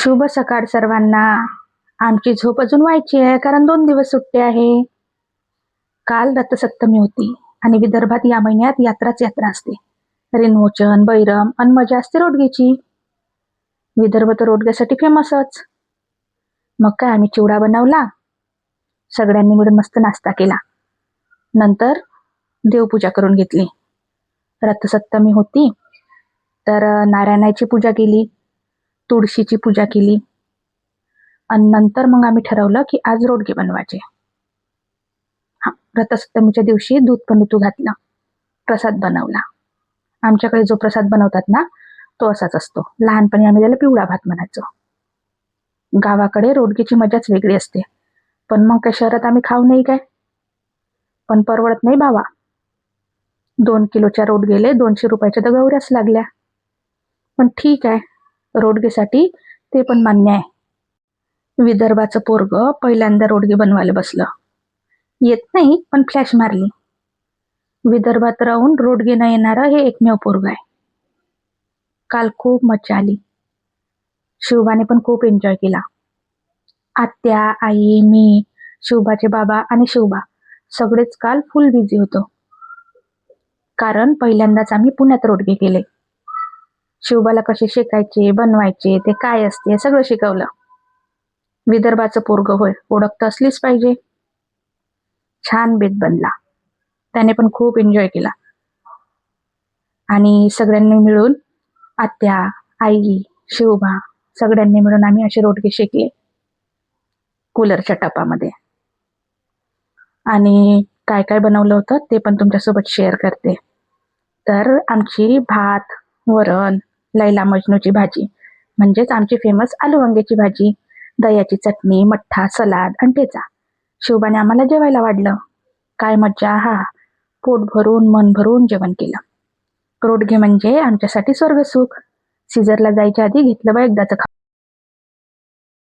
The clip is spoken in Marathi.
शुभ सकाळ सर्वांना. आमची झोप अजून व्हायची आहे कारण 2 दिवस सुट्टी आहे. काल रथसप्तमी होती आणि विदर्भात या महिन्यात यात्राच यात्रा असते. रिनमोचन, बैरम आणि मजा असते रोडगेची. विदर्भ तर रोडग्यासाठी फेमसच. मग काय आम्ही चिवडा बनवला, सगळ्यांनी मिळून मस्त नाश्ता केला. नंतर देवपूजा करून घेतली. रथसप्तमी होती तर नारायणाची पूजा केली, तुळशीची पूजा केली आणि नंतर मग आम्ही ठरवलं की आज रोडगे बनवायचे. रथसप्तमीच्या दिवशी दूध पण ऋतू घातला, प्रसाद बनवला. आमच्याकडे जो प्रसाद बनवतात ना तो असाच असतो. लहानपणी आम्ही त्याला पिवळा भात म्हणायचो. गावाकडे रोडगेची मजाच वेगळी असते. पण मग काय शहरात आम्ही खाऊ नाही काय, पण परवडत नाही बाबा. 2 किलोच्या रोडगेले 200 रुपयाच्या तर गवऱ्याच लागल्या. पण ठीक आहे, रोडगेसाठी ते पण मान्य आहे. विदर्भाचं पोरग पहिल्यांदा रोडगे बनवायला बसलं. येत नाही पण फ्लॅश मारली. विदर्भात राहून रोडगे न येणारं हे एकमेव पोरग आहे. काल खूप मजा आली. शिवबाने पण खूप एन्जॉय केला. आत्या, आई, मी, शिवबाचे बाबा आणि शिवबा सगळेच काल फुल बिझी होतो. कारण पहिल्यांदाच आम्ही पुण्यात रोडगे केले. शिवबाला कसे शेकायचे, बनवायचे, ते काय असते सगळं शिकवलं. विदर्भाचं पोरग होय, ओळख तर असलीच पाहिजे. छान बेत बनला. त्याने पण खूप एन्जॉय केला. आणि सगळ्यांनी मिळून, आत्या, आई, शिवबा सगळ्यांनी मिळून आम्ही असे रोडगे शेकले कूलरच्या टपामध्ये. आणि काय काय बनवलं होतं ते पण तुमच्यासोबत शेअर करते. तर आमची भात, वरण, लैला मजनूची भाजी म्हणजेच आमची फेमस आलू वांग्याची भाजी, दह्याची चटणी, मठ्ठा, सलाद आणि ठेचा. शिवबाने आम्हाला जेवायला वाढलं. काय मज्जा! हा, पोट भरून मन भरून जेवण केलं. रोडगे म्हणजे आमच्यासाठी स्वर्गसुख. सीझरला जायच्या आधी घेतलं बा एकदाचं